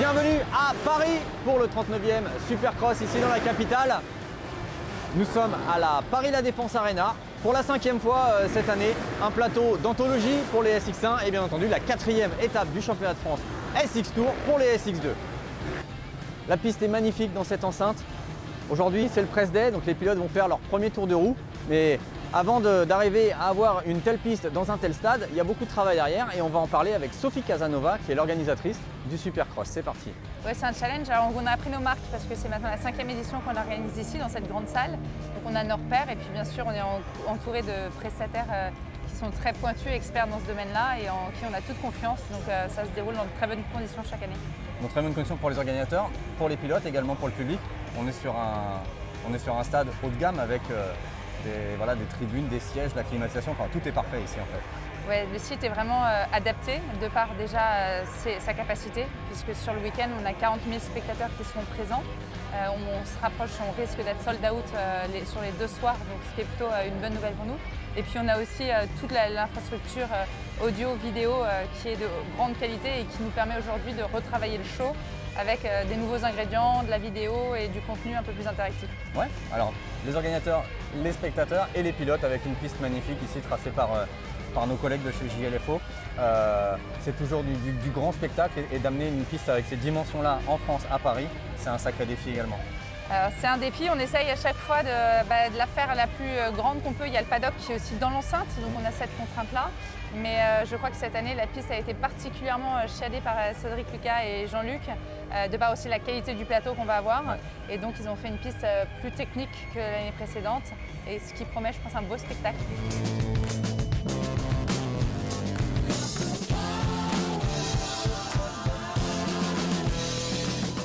Bienvenue à Paris pour le 39e Supercross ici dans la capitale. Nous sommes à la Paris La Défense Arena pour la 5e fois cette année. Un plateau d'anthologie pour les SX1 et bien entendu la 4e étape du championnat de France SX Tour pour les SX2. La piste est magnifique dans cette enceinte. Aujourd'hui c'est le press day, donc les pilotes vont faire leur premier tour de roue. Mais avant d'arriver à avoir une telle piste dans un tel stade, il y a beaucoup de travail derrière et on va en parler avec Sophie Casanova qui est l'organisatrice du Supercross. C'est parti. Ouais, c'est un challenge. Alors, on a appris nos marques parce que c'est maintenant la 5e édition qu'on organise ici dans cette grande salle. Donc on a nos repères et puis bien sûr on est entouré de prestataires qui sont très pointus, experts dans ce domaine-là et en qui on a toute confiance. Donc ça se déroule dans de très bonnes conditions chaque année. Donc très bonnes conditions pour les organisateurs, pour les pilotes, également pour le public. On est sur un stade haut de gamme avec des tribunes, des sièges, de la climatisation, enfin tout est parfait ici en fait. Ouais, le site est vraiment adapté de par déjà sa capacité, puisque sur le week-end on a 40 000 spectateurs qui seront présents. On se rapproche, on risque d'être sold out sur les 2 soirs, donc ce qui est plutôt une bonne nouvelle pour nous. Et puis on a aussi toute l'infrastructure audio, vidéo qui est de grande qualité et qui nous permet aujourd'hui de retravailler le show avec des nouveaux ingrédients, de la vidéo et du contenu un peu plus interactif. Ouais, alors les organisateurs, les spectateurs et les pilotes avec une piste magnifique ici tracée par nos collègues de chez JLFO. C'est toujours du grand spectacle et d'amener une piste avec ces dimensions-là en France, à Paris, c'est un sacré défi également. C'est un défi, on essaye à chaque fois de la faire la plus grande qu'on peut. Il y a le paddock qui est aussi dans l'enceinte, donc on a cette contrainte-là. Mais je crois que cette année, la piste a été particulièrement chiadée par Cédric Lucas et Jean-Luc, de par aussi la qualité du plateau qu'on va avoir. Ouais. Et donc ils ont fait une piste plus technique que l'année précédente, et ce qui promet, je pense, un beau spectacle.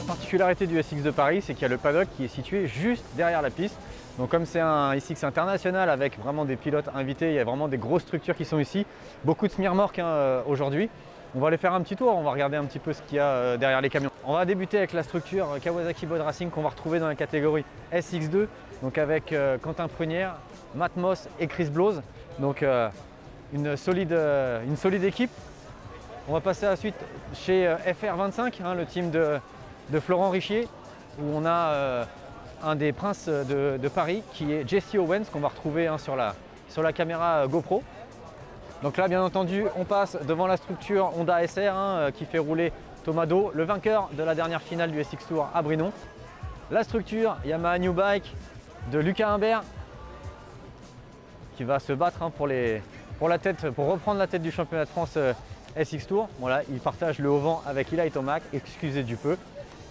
La particularité du SX de Paris, c'est qu'il y a le paddock qui est situé juste derrière la piste. Donc comme c'est un SX international avec vraiment des pilotes invités, il y a vraiment des grosses structures qui sont ici. Beaucoup de semi-remorques aujourd'hui. On va aller faire un petit tour, on va regarder un petit peu ce qu'il y a derrière les camions. On va débuter avec la structure Kawasaki Bod Racing qu'on va retrouver dans la catégorie SX2. Donc avec Quentin Prunière, Matt Moss et Chris Blose. Donc une solide équipe. On va passer à la suite chez FR25, le team de Florent Richier, où on a un des princes de Paris qui est Jesse Owens, qu'on va retrouver sur la caméra GoPro. Donc là, bien entendu, on passe devant la structure Honda SR qui fait rouler Thomas Do, le vainqueur de la dernière finale du SX Tour à Brinon. La structure Yamaha New Bike de Lucas Humbert qui va se battre pour reprendre la tête du championnat de France SX Tour. Voilà, il partage le haut vent avec Eli Tomac, excusez du peu.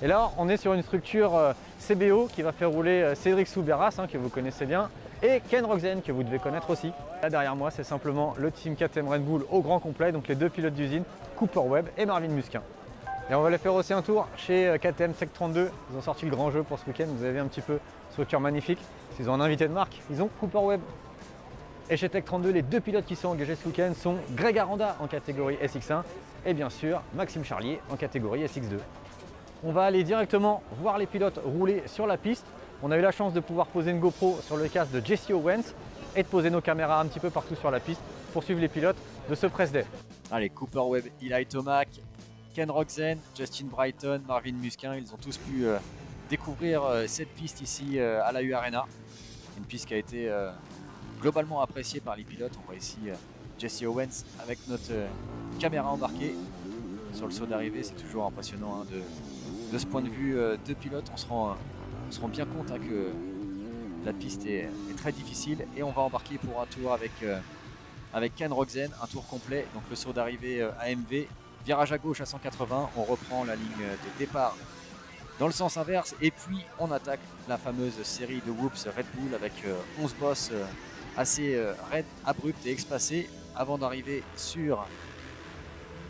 Et là, on est sur une structure CBO qui va faire rouler Cédric Soubeyras, que vous connaissez bien, et Ken Rogzen, que vous devez connaître aussi. Là derrière moi, c'est simplement le team KTM Red Bull au grand complet, donc les 2 pilotes d'usine, Cooper Webb et Marvin Musquin. Et on va aller faire aussi un tour chez KTM Tech 32. Ils ont sorti le grand jeu pour ce week-end, vous avez un petit peu structure magnifique. Ils ont un invité de marque, ils ont Cooper Webb. Et chez Tech 32, les 2 pilotes qui sont engagés ce week-end sont Greg Aranda en catégorie SX1 et bien sûr Maxime Charlier en catégorie SX2. On va aller directement voir les pilotes rouler sur la piste. On a eu la chance de pouvoir poser une GoPro sur le casque de Jesse Owens et de poser nos caméras un petit peu partout sur la piste pour suivre les pilotes de ce press day. Allez, Cooper Webb, Eli Tomac, Ken Rogzen, Justin Brighton, Marvin Musquin, ils ont tous pu découvrir cette piste ici à la U Arena. Une piste qui a été globalement appréciée par les pilotes. On voit ici Jesse Owens avec notre caméra embarquée. Sur le saut d'arrivée, c'est toujours impressionnant de ce point de vue de pilote. On se rend bien compte que la piste est très difficile et on va embarquer pour un tour avec Ken Rogzen, un tour complet. Donc le saut d'arrivée AMV, virage à gauche à 180, on reprend la ligne de départ dans le sens inverse et puis on attaque la fameuse série de whoops Red Bull avec 11 bosses assez raides, abruptes et espacées avant d'arriver sur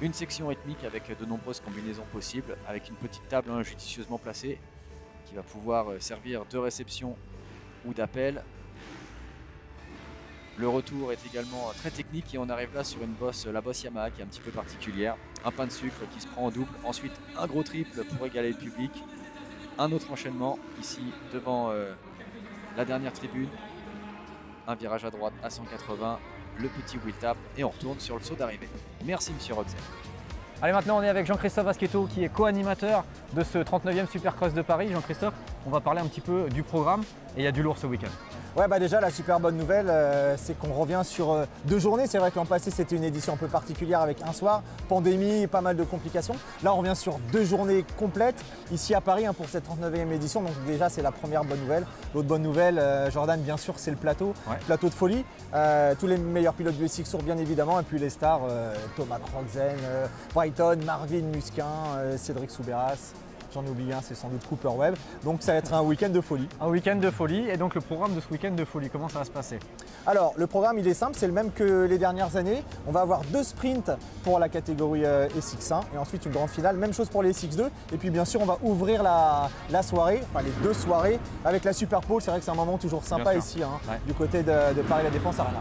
une section rythmique avec de nombreuses combinaisons possibles, avec une petite table judicieusement placée qui va pouvoir servir de réception ou d'appel. Le retour est également très technique et on arrive là sur une bosse, la bosse Yamaha qui est un petit peu particulière. Un pain de sucre qui se prend en double, ensuite un gros triple pour égaler le public. Un autre enchaînement ici devant la dernière tribune. Un virage à droite à 180. Le petit wheel tap et on retourne sur le saut d'arrivée. Merci monsieur Rogzen. Allez, maintenant on est avec Jean-Christophe Asquetto qui est co-animateur de ce 39e Supercross de Paris. Jean-Christophe, on va parler un petit peu du programme et il y a du lourd ce week-end. Ouais, bah déjà la super bonne nouvelle, c'est qu'on revient sur 2 journées. C'est vrai que l'an passé c'était une édition un peu particulière avec un soir, pandémie, pas mal de complications. Là on revient sur 2 journées complètes ici à Paris pour cette 39e édition. Donc déjà c'est la première bonne nouvelle. L'autre bonne nouvelle, Jordan, bien sûr, c'est le plateau, plateau de folie. Tous les meilleurs pilotes du SX Tour bien évidemment, et puis les stars, Thomas Croxen, Brighton, Marvin Musquin, Cédric Soubeyras. J'en ai oublié un, c'est sans doute Cooper Webb. Donc ça va être un week-end de folie. Un week-end de folie, et donc le programme de ce week-end de folie, comment ça va se passer? Alors le programme il est simple, c'est le même que les dernières années. On va avoir 2 sprints pour la catégorie SX1 et ensuite une grande finale, même chose pour les SX2. Et puis bien sûr on va ouvrir la soirée, enfin les 2 soirées avec la Super Pole. C'est vrai que c'est un moment toujours sympa ici, du côté de Paris La Défense Arena.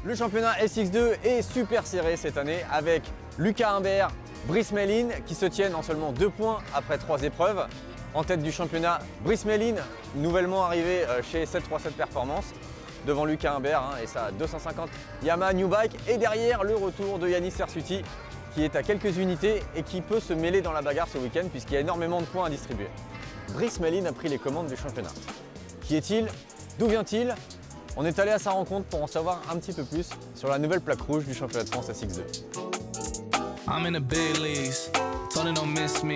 Le championnat SX2 est super serré cette année avec Lucas Humbert, Brice Meillin qui se tiennent en seulement 2 points après 3 épreuves. En tête du championnat, Brice Meillin, nouvellement arrivé chez 737 Performance, devant Lucas Humbert et sa 250 Yamaha New Bike. Et derrière, le retour de Yanis Sersuti qui est à quelques unités et qui peut se mêler dans la bagarre ce week-end puisqu'il y a énormément de points à distribuer. Brice Meillin a pris les commandes du championnat. Qui est-il? D'où vient-il? On est allé à sa rencontre pour en savoir un petit peu plus sur la nouvelle plaque rouge du championnat de France SX2. I'm in the big leagues, told her don't miss me,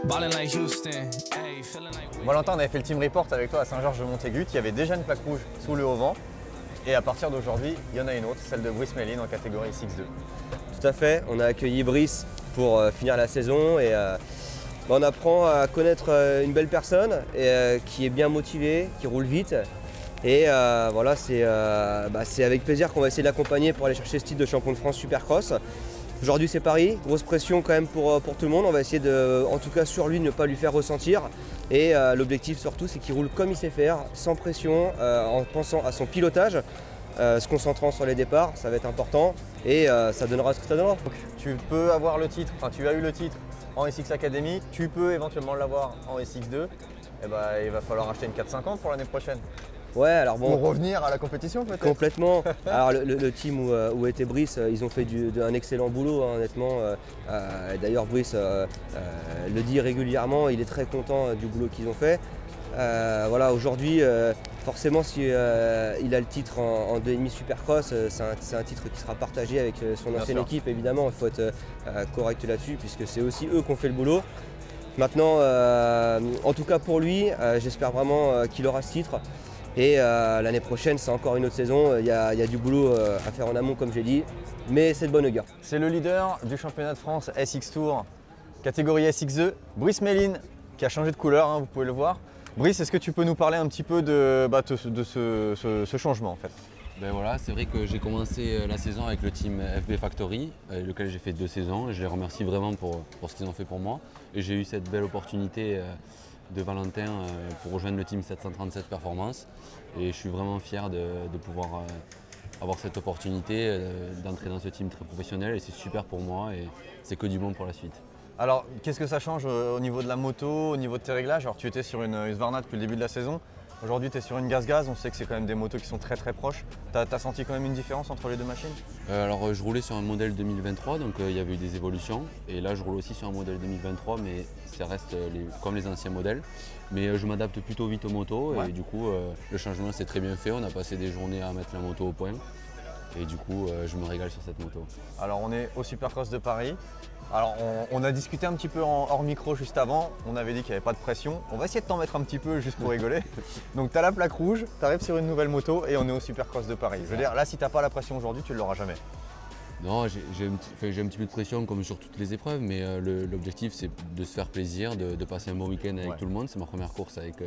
ballin' like Houston, hey, feeling like... Valentin, on avait fait le team report avec toi à Saint-Georges-de-Montaigut, il y avait déjà une plaque rouge sous le haut vent, et à partir d'aujourd'hui, il y en a une autre, celle de Brice Meillin en catégorie SX2. Tout à fait, on a accueilli Brice pour finir la saison et on apprend à connaître une belle personne et, qui est bien motivée, qui roule vite. Et voilà, c'est avec plaisir qu'on va essayer de l'accompagner pour aller chercher ce titre de champion de France Supercross. Aujourd'hui c'est Paris, grosse pression quand même pour tout le monde. On va essayer de, en tout cas sur lui, ne pas lui faire ressentir. Et l'objectif surtout c'est qu'il roule comme il sait faire, sans pression, en pensant à son pilotage, se concentrant sur les départs, ça va être important. Et ça donnera ce que ça donnera. Donc, tu peux avoir le titre, enfin tu as eu le titre en SX Academy, tu peux éventuellement l'avoir en SX2. Et bah, il va falloir acheter une 450 pour l'année prochaine. Ouais, alors bon. Pour revenir à la compétition peut-être. Complètement. Alors le team où était Brice, ils ont fait un excellent boulot, honnêtement. D'ailleurs Brice le dit régulièrement, il est très content du boulot qu'ils ont fait. Voilà, aujourd'hui, forcément, si il a le titre en 2,5 Supercross, c'est un titre qui sera partagé avec son ancienne équipe, évidemment. Il faut être correct là-dessus, puisque c'est aussi eux qui ont fait le boulot. Maintenant, en tout cas pour lui, j'espère vraiment qu'il aura ce titre. Et l'année prochaine, c'est encore une autre saison. Il y a du boulot à faire en amont, comme j'ai dit, mais c'est de bonne augure. C'est le leader du championnat de France SX Tour, catégorie SX2, Brice Meillin, qui a changé de couleur, vous pouvez le voir. Brice, est-ce que tu peux nous parler un petit peu de ce changement en fait? Ben voilà, c'est vrai que j'ai commencé la saison avec le team FB Factory, avec lequel j'ai fait 2 saisons. Je les remercie vraiment pour ce qu'ils ont fait pour moi. Et j'ai eu cette belle opportunité de Valentin pour rejoindre le team 737 Performance. Et je suis vraiment fier de pouvoir avoir cette opportunité d'entrer dans ce team très professionnel. Et c'est super pour moi et c'est que du bon pour la suite. Alors, qu'est-ce que ça change au niveau de la moto, au niveau de tes réglages? Alors, tu étais sur une Husqvarna depuis le début de la saison. Aujourd'hui, tu es sur une GasGas, on sait que c'est quand même des motos qui sont très proches. Tu as senti quand même une différence entre les deux machines? Alors, je roulais sur un modèle 2023, donc il y avait eu des évolutions. Et là, je roule aussi sur un modèle 2023, mais ça reste comme les anciens modèles. Mais je m'adapte plutôt vite aux motos et du coup, le changement s'est très bien fait. On a passé des journées à mettre la moto au point. Et du coup, je me régale sur cette moto. Alors, on est au Supercross de Paris. Alors on a discuté un petit peu hors micro juste avant, on avait dit qu'il n'y avait pas de pression. On va essayer de t'en mettre un petit peu juste pour rigoler. Donc tu as la plaque rouge, tu arrives sur une nouvelle moto et on est au Supercross de Paris. Je veux dire, là si tu n'as pas la pression aujourd'hui, tu ne l'auras jamais. Non, j'ai un petit peu de pression comme sur toutes les épreuves, mais l'objectif c'est de se faire plaisir, de passer un bon week-end avec tout le monde. C'est ma première course avec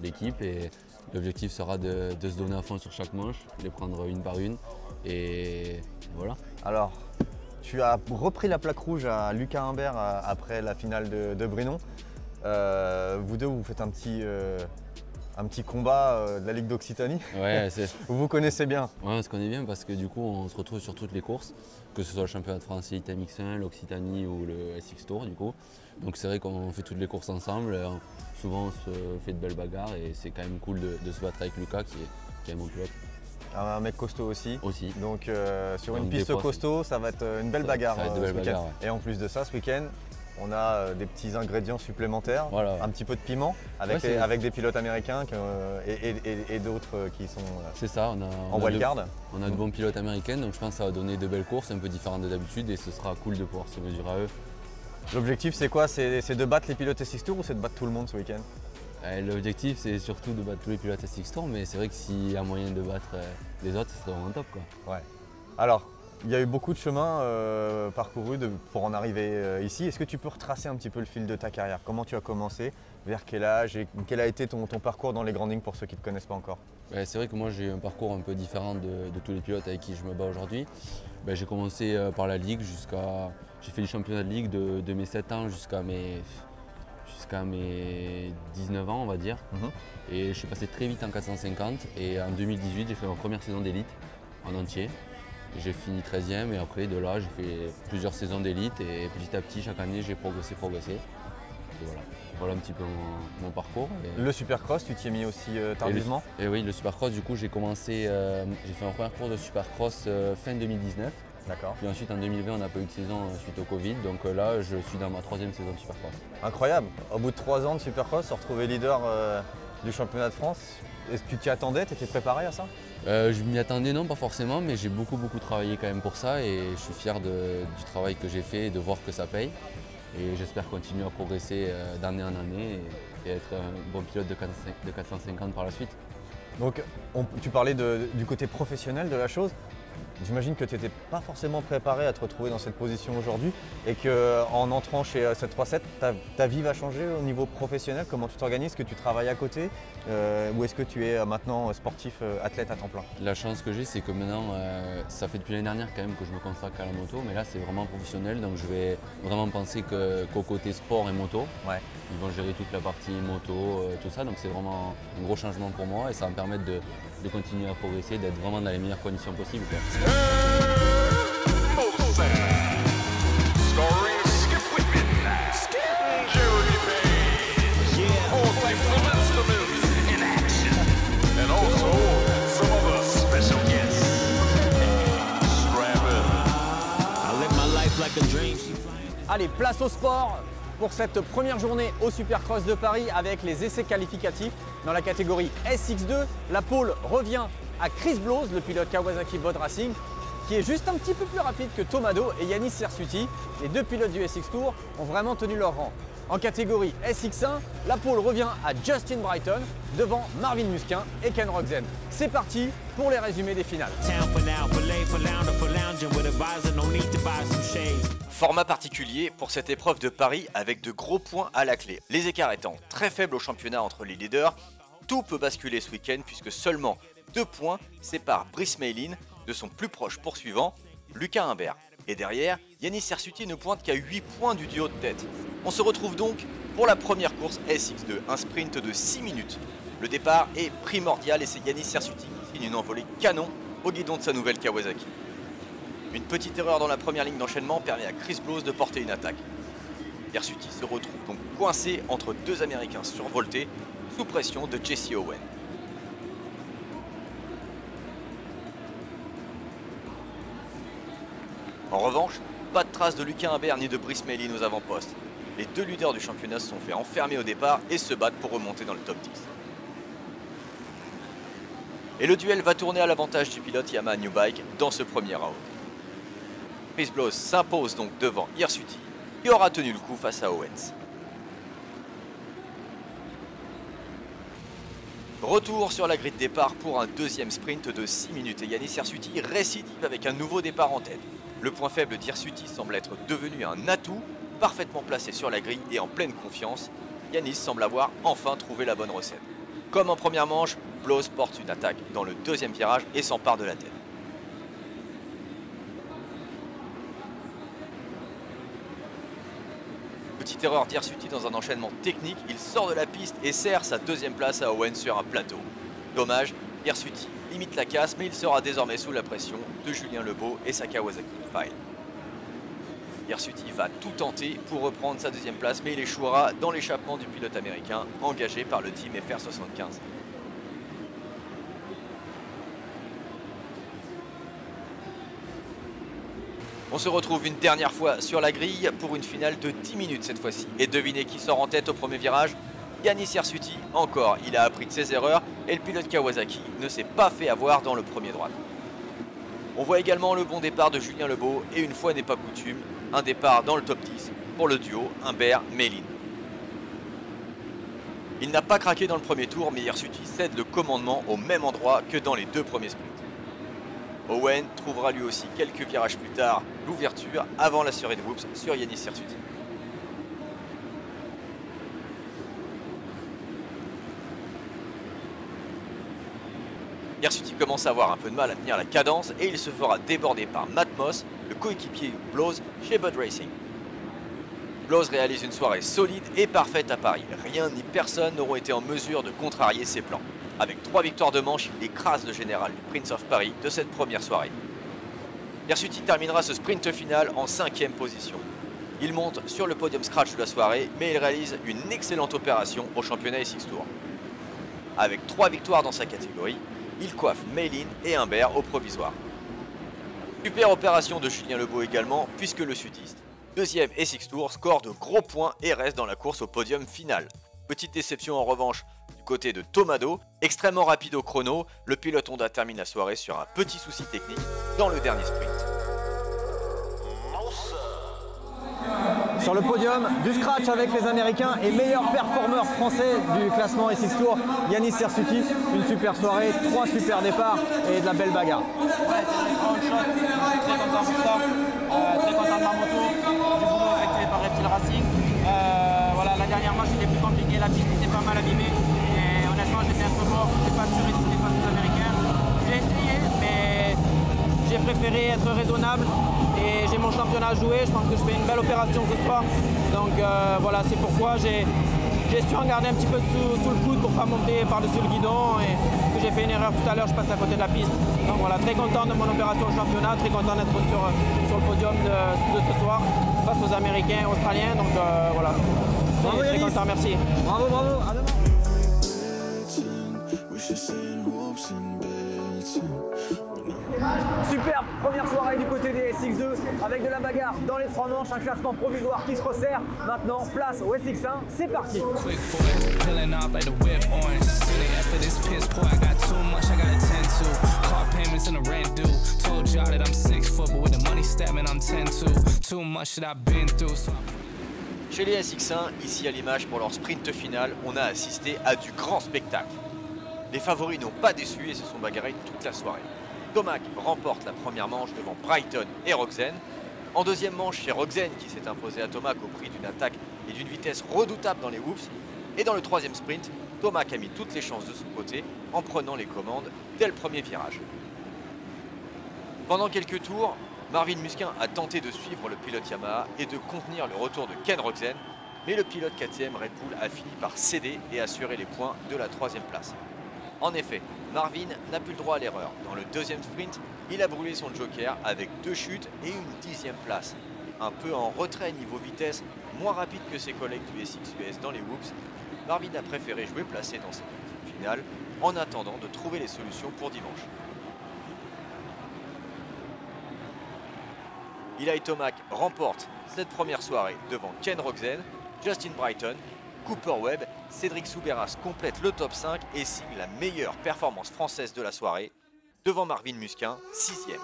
l'équipe et l'objectif sera de se donner à fond sur chaque manche, les prendre une par une et voilà. Alors, tu as repris la plaque rouge à Lucas Humbert après la finale de Brinon. Vous deux, vous faites un petit combat de la Ligue d'Occitanie. Ouais, vous vous connaissez bien. Ouais, on se connaît bien parce que du coup, on se retrouve sur toutes les courses, que ce soit le championnat de France Item X1, l'Occitanie ou le SX Tour du coup. Donc c'est vrai qu'on fait toutes les courses ensemble. Souvent, on se fait de belles bagarres et c'est quand même cool de se battre avec Lucas qui est un bon pilote. Un mec costaud aussi. aussi. Donc sur Donc, une des piste fois, costaud, ça va être une belle bagarre ça va être de ce belles week-end. bagarres, ouais. Et en plus de ça, ce week-end, on a des petits ingrédients supplémentaires, Voilà. un petit peu de piment avec, Ouais, avec des pilotes américains et d'autres qui sont C'est ça, en wildcard. On a de bons pilotes américains, donc je pense que ça va donner de belles courses un peu différentes de d'habitude et ce sera cool de pouvoir se mesurer à eux. L'objectif c'est quoi? C'est de battre les pilotes SX Tour ou c'est de battre tout le monde ce week-end? L'objectif c'est surtout de battre tous les pilotes SX Tour, mais c'est vrai que s'il y a moyen de battre les autres, ce serait vraiment top, quoi. Ouais. Alors, il y a eu beaucoup de chemin parcouru pour en arriver ici. Est-ce que tu peux retracer un petit peu le fil de ta carrière? Comment tu as commencé? Vers quel âge? Et quel a été ton parcours dans les grandes lignes pour ceux qui ne te connaissent pas encore? C'est vrai que moi j'ai eu un parcours un peu différent de tous les pilotes avec qui je me bats aujourd'hui. J'ai commencé par la Ligue jusqu'à... J'ai fait le championnat de Ligue de mes 7 ans jusqu'à mes 19 ans, on va dire. Et je suis passé très vite en 450 et en 2018 j'ai fait ma première saison d'élite en entier. J'ai fini 13e et après de là j'ai fait plusieurs saisons d'élite et petit à petit chaque année j'ai progressé. Et voilà un petit peu mon parcours. Le Supercross, tu t'y es mis aussi tardivement? Et oui, le Supercross, du coup j'ai commencé, j'ai fait ma première course de Supercross fin 2019. D'accord. Puis ensuite en 2020 on n'a pas eu de saison suite au Covid, donc là je suis dans ma 3e saison de Supercross. Incroyable, au bout de 3 ans de Supercross, se retrouver leader du championnat de France. Est-ce que tu t'y attendais? Tu étais préparé à ça? Je m'y attendais, non pas forcément, mais j'ai beaucoup travaillé quand même pour ça et je suis fier du travail que j'ai fait et de voir que ça paye. Et j'espère continuer à progresser d'année en année et être un bon pilote de 450 par la suite. Donc tu parlais du côté professionnel de la chose. J'imagine que tu n'étais pas forcément préparé à te retrouver dans cette position aujourd'hui et qu'en entrant chez 737, ta vie va changer au niveau professionnel. Comment tu t'organises? Est-ce que tu travailles à côté ou est-ce que tu es maintenant sportif, athlète à temps plein? La chance que j'ai, c'est que maintenant, ça fait depuis l'année dernière quand même que je me consacre à la moto, mais là c'est vraiment professionnel, donc je vais vraiment penser qu'au côté sport et moto. Ouais. Ils vont gérer toute la partie moto, tout ça, donc c'est vraiment un gros changement pour moi et ça va me permettre de continuer à progresser, d'être vraiment dans les meilleures conditions possibles, quoi. Allez, place au sport pour cette première journée au Supercross de Paris avec les essais qualificatifs dans la catégorie SX2. La pole revient à Chris Blose, le pilote Kawasaki Bod Racing, qui est juste un petit peu plus rapide que Tomado et Yanis Sersuti. Les deux pilotes du SX Tour ont vraiment tenu leur rang. En catégorie SX1, la pole revient à Justin Brighton devant Marvin Musquin et Ken Roczen. C'est parti pour les résumés des finales. Format particulier pour cette épreuve de Paris avec de gros points à la clé. Les écarts étant très faibles au championnat entre les leaders, tout peut basculer ce week-end puisque seulement 2 points séparent Brice Meilin de son plus proche poursuivant, Lucas Humbert. Et derrière, Yanis Sersuti ne pointe qu'à 8 points du duo de tête. On se retrouve donc pour la première course SX2, un sprint de 6 minutes. Le départ est primordial et c'est Yanis Sersuti qui signe une envolée canon au guidon de sa nouvelle Kawasaki. Une petite erreur dans la première ligne d'enchaînement permet à Chris Blose de porter une attaque. Sersuti se retrouve donc coincé entre deux Américains survoltés sous pression de Jesse Owens. En revanche, pas de trace de Lucas Humbert ni de Brice Meilin aux avant-postes. Les deux leaders du championnat se sont fait enfermer au départ et se battent pour remonter dans le top 10. Et le duel va tourner à l'avantage du pilote Yamaha New Bike dans ce premier round. Chris Blose s'impose donc devant Hirsuti qui aura tenu le coup face à Owens. Retour sur la grille de départ pour un deuxième sprint de 6 minutes et Yanis Hirsuti récidive avec un nouveau départ en tête. Le point faible d'Hirsuti semble être devenu un atout, parfaitement placé sur la grille et en pleine confiance. Yanis semble avoir enfin trouvé la bonne recette. Comme en première manche, Blose porte une attaque dans le deuxième virage et s'empare de la tête. Petite erreur d'Hirsuti dans un enchaînement technique, il sort de la piste et sert sa deuxième place à Owens sur un plateau. Dommage, Hirsuti limite la casse, mais il sera désormais sous la pression de Julien Lebeau et sa Kawasaki File. Hirsuti va tout tenter pour reprendre sa deuxième place, mais il échouera dans l'échappement du pilote américain engagé par le team FR75. On se retrouve une dernière fois sur la grille pour une finale de 10 minutes cette fois-ci. Et devinez qui sort en tête au premier virage? Yannis Hirsuti, encore, il a appris de ses erreurs et le pilote Kawasaki ne s'est pas fait avoir dans le premier droit. On voit également le bon départ de Julien Lebeau et une fois n'est pas coutume, un départ dans le top 10 pour le duo Humbert-Mélin. Il n'a pas craqué dans le premier tour, mais Hirsuti cède le commandement au même endroit que dans les 2 premiers sprints. Owen trouvera lui aussi quelques virages plus tard l'ouverture avant la serrée de whoops sur Yannis Hirsuti. Hirsuti commence à avoir un peu de mal à tenir la cadence et il se fera déborder par Matt Moss, le coéquipier Blows chez Bud Racing. Blows réalise une soirée solide et parfaite à Paris. Rien ni personne n'auront été en mesure de contrarier ses plans. Avec 3 victoires de manche, il écrase le général du Prince of Paris de cette première soirée. Hirsuti terminera ce sprint final en 5e position. Il monte sur le podium scratch de la soirée, mais il réalise une excellente opération au championnat SX Tour. Avec 3 victoires dans sa catégorie, il coiffe Mélin et Humbert au provisoire. Super opération de Julien Lebeau également, puisque le sudiste, 2e SX Tour, score de gros points et reste dans la course au podium final. Petite déception en revanche du côté de Tomado, extrêmement rapide au chrono, le pilote Honda termine la soirée sur un petit souci technique dans le dernier sprint. Sur le podium du scratch avec les Américains et meilleur performeur français du classement SX Tour, Yannis Hirsuti. Une super soirée, 3 super départs et de la belle bagarre. Ouais, c'est un grand shot, je suis très content pour ça, très content de ma moto, du boulot effectué par Reptile Racing. Voilà, la dernière manche était plus compliquée, la piste était pas mal abîmée et honnêtement j'étais un peu mort, je n'ai pas su résister face aux Américains. J'ai essayé, mais j'ai préféré être raisonnable. Et j'ai mon championnat à jouer, je pense que je fais une belle opération ce soir. Donc voilà, c'est pourquoi j'ai su en garder un petit peu sous le coude pour ne pas monter par-dessus le guidon. Et j'ai fait une erreur tout à l'heure, je passe à côté de la piste. Donc voilà, très content de mon opération au championnat, très content d'être sur le podium de ce soir face aux Américains et Australiens. Donc voilà, Bravo, très Yannis. content, merci. Bravo, bravo, à demain. Super première soirée du côté des SX2 avec de la bagarre dans les 3 manches, un classement provisoire qui se resserre. Maintenant, place au SX1, c'est parti. Chez les SX1, ici à l'image pour leur sprint final, on a assisté à du grand spectacle. Les favoris n'ont pas déçu et se sont bagarrés toute la soirée. Tomac remporte la première manche devant Brighton et Rogzen. En deuxième manche, c'est Rogzen qui s'est imposé à Tomac au prix d'une attaque et d'une vitesse redoutable dans les whoops. Et dans le troisième sprint, Tomac a mis toutes les chances de son côté en prenant les commandes dès le premier virage. Pendant quelques tours, Marvin Musquin a tenté de suivre le pilote Yamaha et de contenir le retour de Ken Rogzen, mais le pilote KTM Red Bull a fini par céder et assurer les points de la troisième place. En effet, Marvin n'a plus le droit à l'erreur. Dans le deuxième sprint, il a brûlé son joker avec 2 chutes et une 10e place. Un peu en retrait niveau vitesse, moins rapide que ses collègues du SX-US dans les whoops, Marvin a préféré jouer placé dans cette équipe finale en attendant de trouver les solutions pour dimanche. Eli Tomac remporte cette première soirée devant Ken Rogzen, Justin Brighton, Cooper Webb. Cédric Souberas complète le top 5 et signe la meilleure performance française de la soirée devant Marvin Musquin, 6e.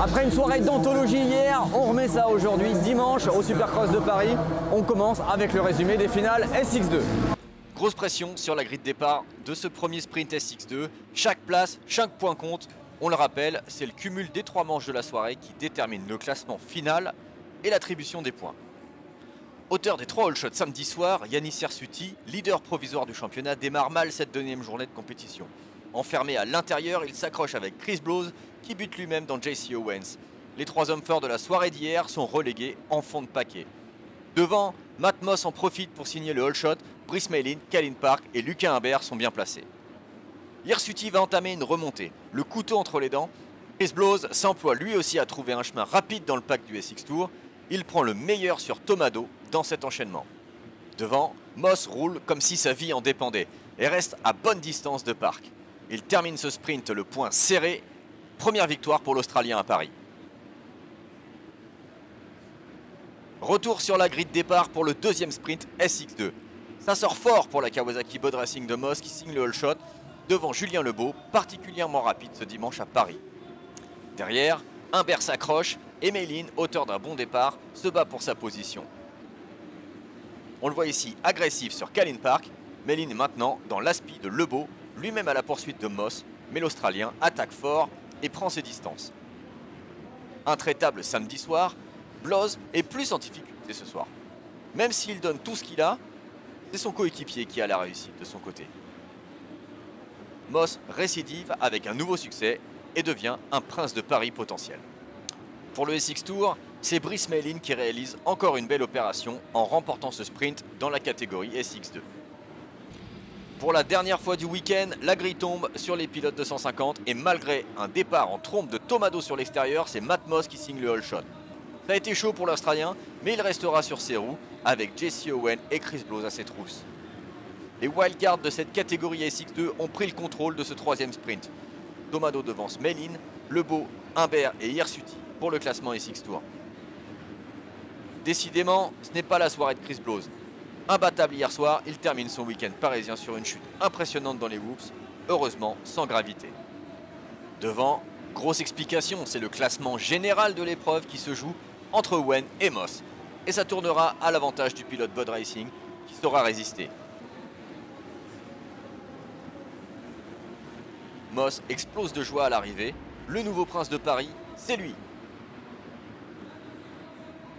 Après une soirée d'anthologie hier, on remet ça aujourd'hui, dimanche, au Supercross de Paris. On commence avec le résumé des finales SX2. Grosse pression sur la grille de départ de ce premier sprint SX2. Chaque place, chaque point compte. On le rappelle, c'est le cumul des 3 manches de la soirée qui détermine le classement final et l'attribution des points. Auteur des 3 all shots samedi soir, Yannis Hirsuti, leader provisoire du championnat, démarre mal cette 2e journée de compétition. Enfermé à l'intérieur, il s'accroche avec Chris Blows qui bute lui-même dans JC Owens. Les 3 hommes forts de la soirée d'hier sont relégués en fond de paquet. Devant, Matt Moss en profite pour signer le all shot. Brice Mélin, Kalin Park et Lucas Humbert sont bien placés. Hirsuti va entamer une remontée. Le couteau entre les dents, Chris Blose s'emploie lui aussi à trouver un chemin rapide dans le pack du SX Tour. Il prend le meilleur sur Tomado dans cet enchaînement. Devant, Moss roule comme si sa vie en dépendait et reste à bonne distance de Park. Il termine ce sprint le poing serré. Première victoire pour l'Australien à Paris. Retour sur la grille de départ pour le deuxième sprint SX2. Ça sort fort pour la Kawasaki Bod Racing de Moss qui signe le all shot devant Julien Lebeau, particulièrement rapide ce dimanche à Paris. Derrière, Humbert s'accroche et Meilin, auteur d'un bon départ, se bat pour sa position. On le voit ici agressif sur Kalyn Park. Meilin est maintenant dans l'aspi de Lebeau, lui-même à la poursuite de Moss, mais l'Australien attaque fort et prend ses distances. Intraitable samedi soir, Blose est plus en difficulté ce soir. Même s'il donne tout ce qu'il a, c'est son coéquipier qui a la réussite de son côté. Moss récidive avec un nouveau succès et devient un prince de Paris potentiel. Pour le SX Tour, c'est Brice Meilin qui réalise encore une belle opération en remportant ce sprint dans la catégorie SX2. Pour la dernière fois du week-end, la grille tombe sur les pilotes de 150 et malgré un départ en trompe de Tomado sur l'extérieur, c'est Matt Moss qui signe le all shot. Ça a été chaud pour l'Australien, mais il restera sur ses roues avec Jesse Owen et Chris Blose à ses trousses. Les wildcards de cette catégorie SX2 ont pris le contrôle de ce troisième sprint. Tomado devance Meilin, Lebeau, Humbert et Hirsuti pour le classement SX Tour. Décidément, ce n'est pas la soirée de Chris Blose. Imbattable hier soir, il termine son week-end parisien sur une chute impressionnante dans les whoops, heureusement sans gravité. Devant, grosse explication, c'est le classement général de l'épreuve qui se joue entre Owen et Moss. Et ça tournera à l'avantage du pilote Bod Racing qui saura résister. Moss explose de joie à l'arrivée. Le nouveau prince de Paris, c'est lui.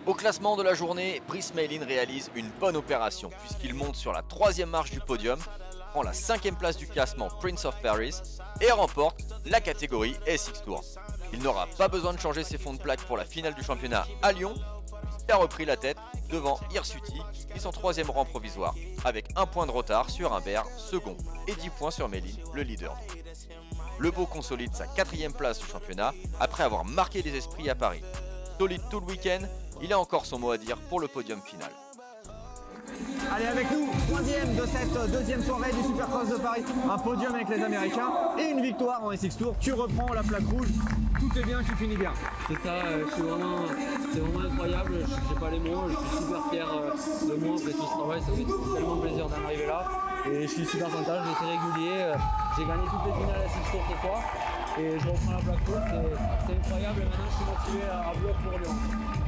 Au classement de la journée, Brice Meilin réalise une bonne opération puisqu'il monte sur la 3e marche du podium, prend la 5e place du classement Prince of Paris et remporte la catégorie SX Tour. Il n'aura pas besoin de changer ses fonds de plaque pour la finale du championnat à Lyon. Il a repris la tête devant Hirsuti et son 3e rang provisoire, avec 1 point de retard sur Humbert, second, et 10 points sur Meilin, le leader. Lebeau consolide sa 4e place du championnat après avoir marqué les esprits à Paris. Solide tout le week-end, il a encore son mot à dire pour le podium final. Allez avec nous, 3e de cette deuxième soirée du Supercross de Paris. Un podium avec les Américains et une victoire en SX Tour. Tu reprends la plaque rouge, tout est bien, tu finis bien. C'est ça, c'est vraiment incroyable, j'ai pas les mots, je suis super fier de moi après tout ce travail, ça fait tellement plaisir d'en arriver là. Et je suis super content, j'ai été régulier, j'ai gagné toutes les finales SX Tour ce soir. Et je reprends la plaque rouge, c'est incroyable et maintenant je suis motivé à bloc pour Lyon.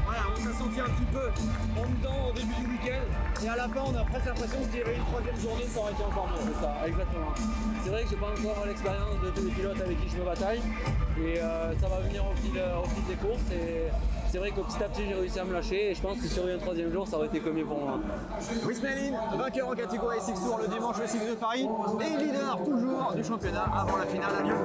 Voilà, on s'est senti un petit peu en dedans au début du week-end et à la fin on a presque l'impression que s'il y avait une 3e journée ça aurait été encore mieux. C'est ça, exactement. C'est vrai que j'ai pas encore l'expérience de tous les pilotes avec qui je me bataille et ça va venir au fil des courses et c'est vrai que petit à petit j'ai réussi à me lâcher et je pense que si on revient le 3e jour ça aurait été comme mieux pour moi. Brice Meilin, vainqueur en catégorie SX Tour le dimanche le 6 de Paris et leader toujours du championnat avant la finale à Lyon.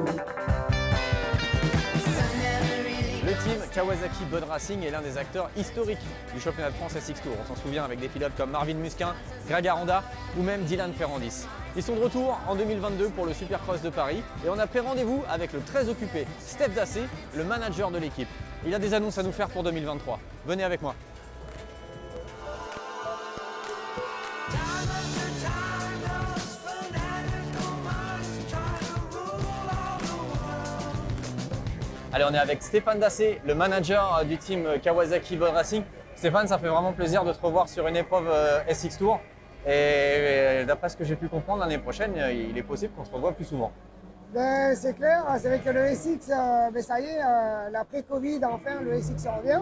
Le team Kawasaki Bod Racing est l'un des acteurs historiques du championnat de France SX Tour. On s'en souvient avec des pilotes comme Marvin Musquin, Greg Aranda ou même Dylan Ferrandis. Ils sont de retour en 2022 pour le Supercross de Paris et on a pris rendez-vous avec le très occupé Steph Dassé, le manager de l'équipe. Il a des annonces à nous faire pour 2023. Venez avec moi. Allez, on est avec Stéphane Dassé, le manager du team Kawasaki Bod Racing. Stéphane, ça fait vraiment plaisir de te revoir sur une épreuve SX Tour. Et d'après ce que j'ai pu comprendre, l'année prochaine, il est possible qu'on se revoie plus souvent. Ben, c'est clair, c'est vrai que le SX, ben, ça y est, l'après-Covid, enfin, le SX revient.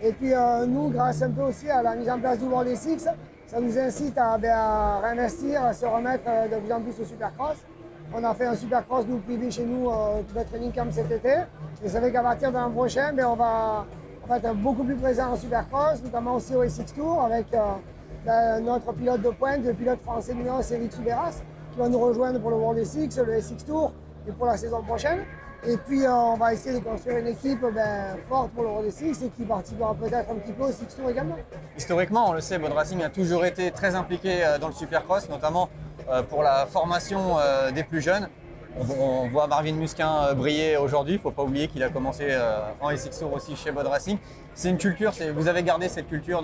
Et puis nous, grâce un peu aussi à la mise en place du World SX, ça nous incite à réinvestir, à se remettre de plus en plus au Supercross. On a fait un Supercross nous privé chez nous, de training camp cet été. Et c'est vrai qu'à partir de l'an prochain, ben, on va être beaucoup plus présent en Supercross, notamment aussi au SX Tour, avec notre pilote de pointe, le pilote français numéro 1, Eric Souberas, qui va nous rejoindre pour le World SX, le SX Tour et pour la saison prochaine. Et puis on va essayer de construire une équipe forte pour le World SX et qui participera peut-être un petit peu au SX Tour également. Historiquement, on le sait, Bod Racing a toujours été très impliqué dans le Supercross, notamment pour la formation des plus jeunes. On voit Marvin Musquin briller aujourd'hui. Il ne faut pas oublier qu'il a commencé en SX Tour aussi chez Bod Racing. C'est une culture, vous avez gardé cette culture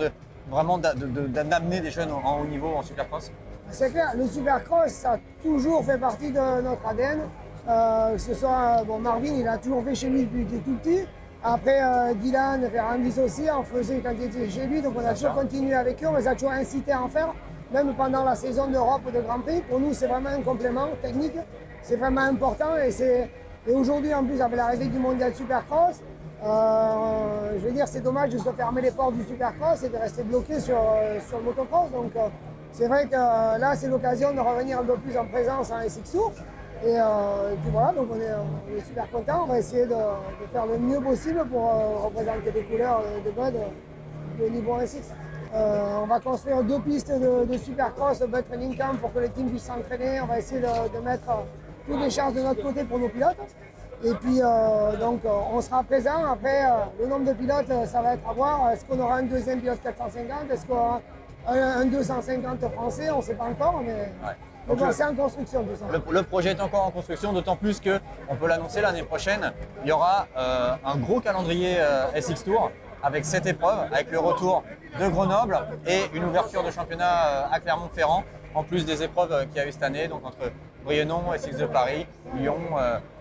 d'amener des jeunes en haut niveau en Supercross? C'est clair, le Supercross, ça a toujours fait partie de notre ADN. Que ce soit, Marvin, il a toujours fait chez lui depuis qu'il était tout petit. Après, Dylan, Ferrandis aussi, en faisait quand il était chez lui. Donc on a toujours continué avec eux, on les a toujours incités à en faire. Même pendant la saison d'Europe ou de Grand Prix, pour nous, c'est vraiment un complément technique. C'est vraiment important. Et aujourd'hui, en plus, avec l'arrivée du Mondial Supercross, je veux dire, c'est dommage de se fermer les portes du Supercross et de rester bloqué sur le motocross. Donc c'est vrai que là, c'est l'occasion de revenir un peu plus en présence en SX Tour. Et puis voilà, donc on est super contents. On va essayer de faire le mieux possible pour représenter les couleurs de Bod au niveau SX. On va construire 2 pistes de Supercross, Bod Training Camp pour que les teams puissent s'entraîner. On va essayer de mettre toutes les chances de notre côté pour nos pilotes. Et puis donc on sera présent. Après, le nombre de pilotes, ça va être à voir. Est-ce qu'on aura un deuxième pilote 450? Est-ce qu'on aura un 250 français? On ne sait pas encore, mais... Ouais. Donc c'est en construction tout ça. Le projet est encore en construction, d'autant plus qu'on peut l'annoncer l'année prochaine. Il y aura un gros calendrier SX Tour avec 7 épreuves, avec le retour de Grenoble et une ouverture de championnat à Clermont-Ferrand, en plus des épreuves qu'il y a eu cette année, donc entre Brienon, SX de Paris, Lyon.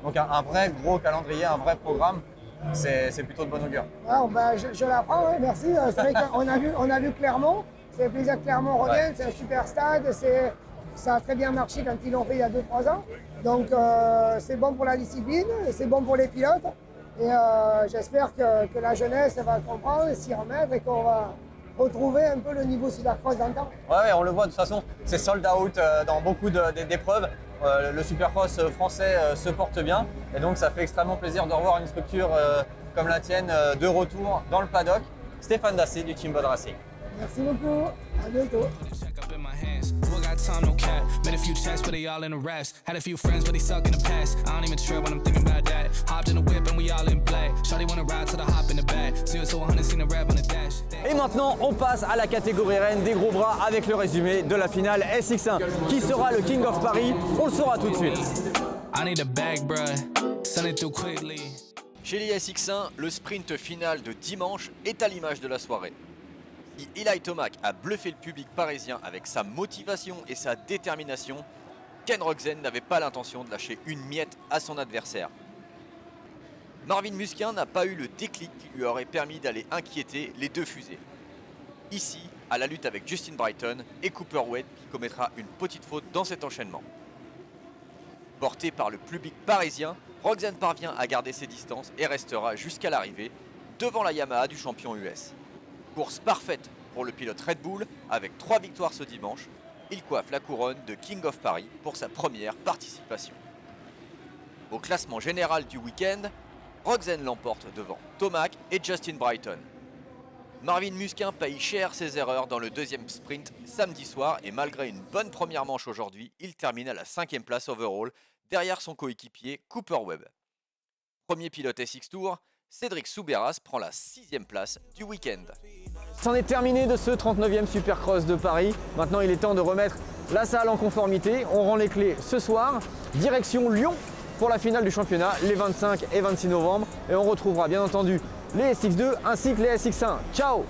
Donc un vrai gros calendrier, un vrai programme. C'est plutôt de bon augure. Alors, je l'apprends, ouais, merci. C'est vrai qu'on a vu Clermont. C'est un plaisir que Clermont revienne, c'est un super stade. Ça a très bien marché quand ils l'ont fait il y a 2-3 ans. Donc c'est bon pour la discipline, c'est bon pour les pilotes. Et j'espère que la jeunesse va comprendre et s'y remettre et qu'on va retrouver un peu le niveau Supercross d'antan. Ouais, on le voit de toute façon, c'est sold out dans beaucoup d'épreuves. Le Supercross français se porte bien et donc ça fait extrêmement plaisir de revoir une structure comme la tienne de retour dans le paddock. Stéphane Dassé du Team Bod Racing. Merci beaucoup, à bientôt. Time, no cap. Made a few checks, but they all in a rest. Had a few friends, but they suck in the past. I don't even trip when I'm thinking about that. Hopped in the whip and we all in black. Shawty wanna ride to the hop in the back. 0 to 100, seen a rev on the dash. Et maintenant, on passe à la catégorie reine des gros bras avec le résumé de la finale SX1. Qui sera le King of Paris? On le saura tout de suite. I need a bag, bruh. Send it through quickly. Chez les SX1, le sprint final de dimanche est à l'image de la soirée. Si Eli Tomac a bluffé le public parisien avec sa motivation et sa détermination, Ken Rogzen n'avait pas l'intention de lâcher une miette à son adversaire. Marvin Musquin n'a pas eu le déclic qui lui aurait permis d'aller inquiéter les 2 fusées. Ici, à la lutte avec Justin Brighton et Cooper Wade qui commettra une petite faute dans cet enchaînement. Porté par le public parisien, Rogzen parvient à garder ses distances et restera jusqu'à l'arrivée devant la Yamaha du champion US. Course parfaite pour le pilote Red Bull, avec 3 victoires ce dimanche. Il coiffe la couronne de King of Paris pour sa première participation. Au classement général du week-end, Rogzen l'emporte devant Tomac et Justin Brighton. Marvin Musquin paye cher ses erreurs dans le 2e sprint samedi soir et malgré une bonne première manche aujourd'hui, il termine à la 5e place overall derrière son coéquipier Cooper Webb. Premier pilote SX Tour, Cédric Soubeyras prend la 6e place du week-end. C'en est terminé de ce 39e Supercross de Paris. Maintenant, il est temps de remettre la salle en conformité. On rend les clés ce soir. Direction Lyon pour la finale du championnat, les 25 et 26 novembre. Et on retrouvera bien entendu les SX2 ainsi que les SX1. Ciao!